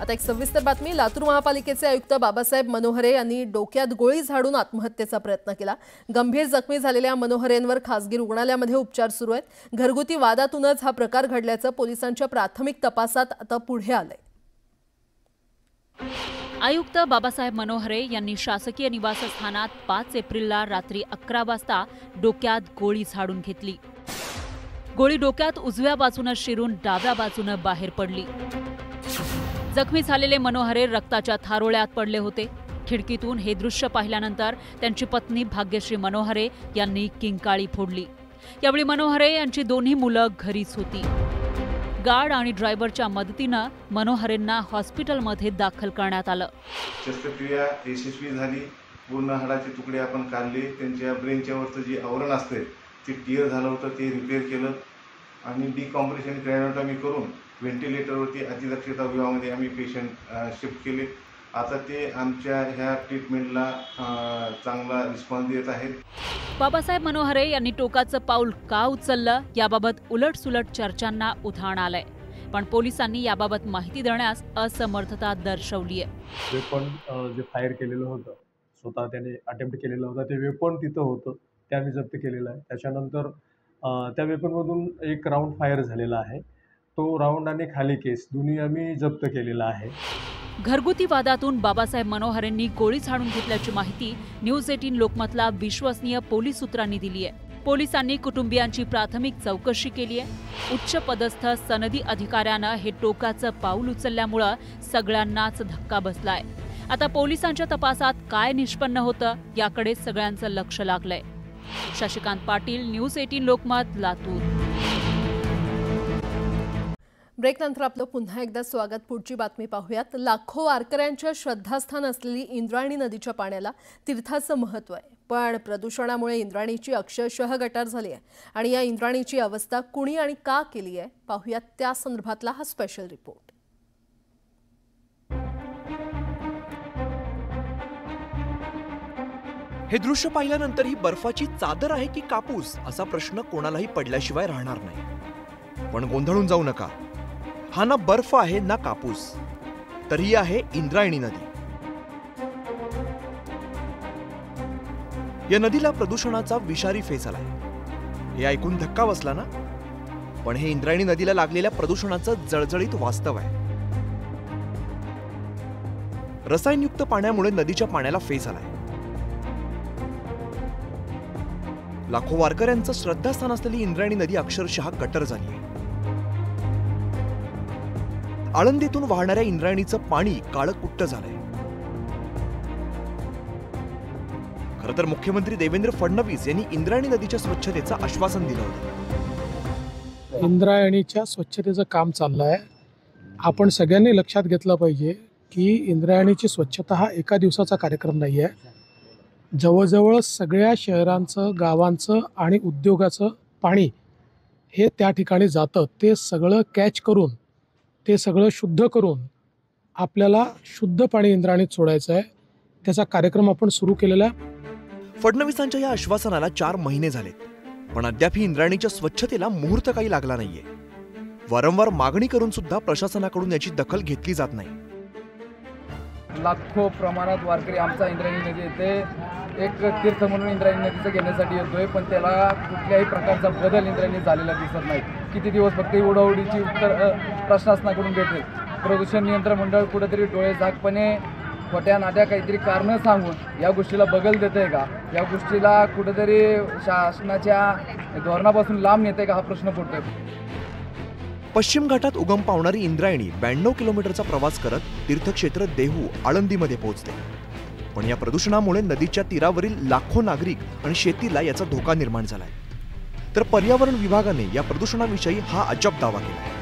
आता एक सविस्तर बातमी। लातूर महापालिकेचे आयुक्त बाबासाहेब मनोहरे यांनी डोक्यात गोळी झाडून आत्महत्येचा प्रयत्न केला। गंभीर जखमी झालेल्या मनोहरेंवर खासगी रुग्णालयामध्ये उपचार सुरू आहेत। घरगुती वादातूनच हा प्रकार घडल्याचं पोलिसांच्या प्राथमिक तपासात आता पुढे आलंय। आयुक्त बाबासाहेब मनोहरे यांनी शासकीय निवासस्थानात 5 एप्रिलला रात्री 11 वाजता डोक्यात गोळी झाडून घेतली। गोळी डोक्यात उजव्या बाजूने शिरून डाव्या बाजूने बाहेर पडली। जखमी झालेले मनोहरे रक्ताच्या थारोळ्यात पडले होते। खिडकीतून हे दृश्य पाहिल्यानंतर त्यांची पत्नी भाग्यश्री मनोहरे यांनी किंकाळी फोडली। यावेळी मनोहरे यांची दोन्ही मुलं घरीच होती। गार्ड आणि ड्रायव्हरच्या मदतीने मनोहरेंना हॉस्पिटलमध्ये दाखल करण्यात आलं। शस्त्रक्रिया यशस्वी झाली। पूर्ण हाडाचे तुकडे आपण काढले। त्यांच्या ब्रेनच्या वरचं जे आवरण असते ते टिअर झालं होतं, ते रिपेअर केलं आणि डिकॉम्प्रेशन क्रायोटॉमी करून व्हेंटिलेटरवरती अतिदक्षता विभागामध्ये आम्ही पेशंट शिफ्ट केले। आता ते आमच्या ह्या ट्रीटमेंटला चांगला रिस्पॉन्स देत आहेत। बाबासाहेब मनोहरे यांनी टोकाचं पाऊल का उचललं याबाबत उलटसुलट चर्चांना उधाण आलंय, पण पोलिसांनी याबाबत माहिती देण्यास असमर्थता दर्शवली आहे। वेपन जे फायर केलेलं होतं, स्वतः त्याने अटेम्प्ट केलेलं होतं, ते वेपन तिथं होतं, ते आम्ही जप्त केलेलं आहे। त्याच्यानंतर त्या वेपनमधून एक राऊंड फायर झालेला आहे, तो राऊंड आणि खाली केस दोन्ही आम्ही जप्त केलेला आहे। घरगुती वादातून बाबासाहेब मनोहरेंनी गोळी झाडून घेतल्याची माहिती न्यूज 18 लोकमतला विश्वसनीय पोलीस सूत्रांनी दिली आहे। पोलिसांनी कुटुंबियांची प्राथमिक चौकशी केली आहे। उच्च पदस्थ सनदी अधिकाऱ्यानं हे टोकाचं पाऊल उचलल्यामुळे सगळ्यांनाच धक्का बसलाय। आता पोलिसांच्या तपासात काय निष्पन्न होतं याकडे सगळ्यांचं लक्ष लागलंय। शशिकांत पाटील, न्यूज 18 लोकमत, लातूर। ब्रेक नंतर आपलं पुन्हा एकदा स्वागत। पुढची बातमी पाहूयात। लाखो वारकऱ्यांच्या श्रद्धास्थान असलेली इंद्रायणी नदीच्या पाण्याला तीर्थाचं महत्त्व आहे, पण प्रदूषणामुळे इंद्रायणीची अक्षरशः गटार झाली आहे आणि या इंद्रायणीची अवस्था कुणी आणि का केली आहे पाहूयात त्या संदर्भातला हा स्पेशल रिपोर्ट। हे दृश्य पाहिल्यानंतर ही बर्फाची चादर आहे की कापूस असा प्रश्न कोणालाही पडल्याशिवाय राहणार नाही। पण गोंधळून जाऊ नका, हा ना बर्फ आहे ना कापूस, तर ही आहे इंद्रायणी नदी। या नदीला प्रदूषणाचा विषारी फेस आलाय। हे ऐकून धक्का बसला ना? पण हे इंद्रायणी नदीला लागलेल्या प्रदूषणाचं जळजळीत वास्तव आहे। रसायनयुक्त पाण्यामुळे नदीच्या पाण्याला फेस आलाय। लाखो वारकऱ्यांचं श्रद्धास्थान असलेली इंद्रायणी नदी अक्षरशः गटर झाली आहे। आळंदीतून वाहणाऱ्या इंद्रायणीचं पाणी काळकुट्ट झालंय। खरं तर मुख्यमंत्री देवेंद्र फडणवीस यांनी इंद्रायणी नदीच्या स्वच्छतेचं आश्वासन दिलं होतं। इंद्रायणीच्या स्वच्छतेचं काम चाललंय। आपण सगळ्यांनी लक्षात घेतलं पाहिजे की इंद्रायणीची स्वच्छता हा एका दिवसाचा कार्यक्रम नाही आहे। जवळजवळ सगळ्या शहरांचं, गावांचं आणि उद्योगाचं पाणी हे त्या ठिकाणी जातं। ते सगळं कॅच करून, ते सगळं शुद्ध करून आपल्याला शुद्ध पाणी इंद्रायणीत सोडायचं आहे। त्याचा कार्यक्रम आपण सुरू केलेला आहे। फडणवीसांच्या या आश्वासनाला 4 महिने झालेत, पण अद्याप ही इंद्रायणीच्या स्वच्छतेला मुहूर्त काही लागला नाहीये। वारंवार मागणी करून सुद्धा प्रशासनाकडून याची दखल घेतली जात नाही। लाखो प्रमाणात वारकरी आमचा इंद्रायणी नदी येथे एक तीर्थ म्हणून इंद्रायणी नदीचं घेण्यासाठी येतोय, पण त्याला कुठल्याही प्रकारचा बदल इंद्रायणी झालेला दिसत नाही। किती दिवस फक्त उडवडीची उत्तर प्रशासनाकडून भेटेल। प्रदूषण नियंत्रण मंडळ कुठेतरी डोळे झाकपणे खोट्या नाट्या काहीतरी कारणं सांगून या गोष्टीला बगल देत आहे का? या गोष्टीला कुठेतरी शासनाच्या धोरणापासून लांब नेते का हा प्रश्न पडतोय। पश्चिम घाटात उगम पावणारी इंद्रायणी 92 किलोमीटरचा प्रवास करत तीर्थक्षेत्र देहू, आळंदीमध्ये पोहोचते। पण या प्रदूषणामुळे नदीच्या तीरावरील लाखो नागरिक आणि शेतीला याचा धोका निर्माण झालाय। तर पर्यावरण विभागाने या प्रदूषणाविषयी हा अजब दावा केलाय।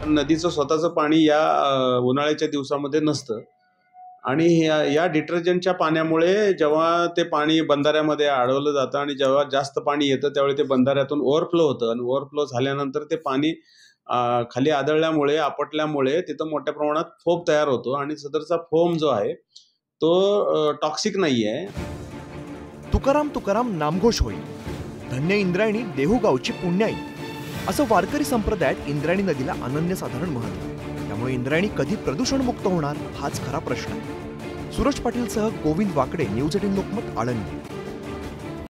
नदीचं स्वतःचं पाणी या उन्हाळ्याच्या दिवसामध्ये नसतं आणि या डिटर्जंटच्या पाण्यामुळे जेव्हा ते पाणी बंधाऱ्यामध्ये अडवलं जातं आणि जेव्हा जास्त पाणी येतं त्यावेळी ते बंधाऱ्यातून ओव्हरफ्लो होतं आणि ओव्हरफ्लो झाल्यानंतर ते पाणी खाली आदळल्यामुळे, आपटल्यामुळे तिथं मोठ्या प्रमाणात फोम तयार होतो आणि सदरचा फोम जो आहे तो टॉक्सिक नाही आहे। तुकाराम तुकाराम नामघोष होईल, धन्य इंद्रायणी देहू गावची पुण्याई, असं वारकरी संप्रदायात इंद्रायणी नदीला अनन्यसाधारण महत्त्व आहे। त्यामुळे इंद्रायणी कधी प्रदूषणमुक्त होणार हाच खरा प्रश्न आहे. सूरज पाटीलसह गोविंद वाकडे, न्यूज 18 लोकमत, आळंदी.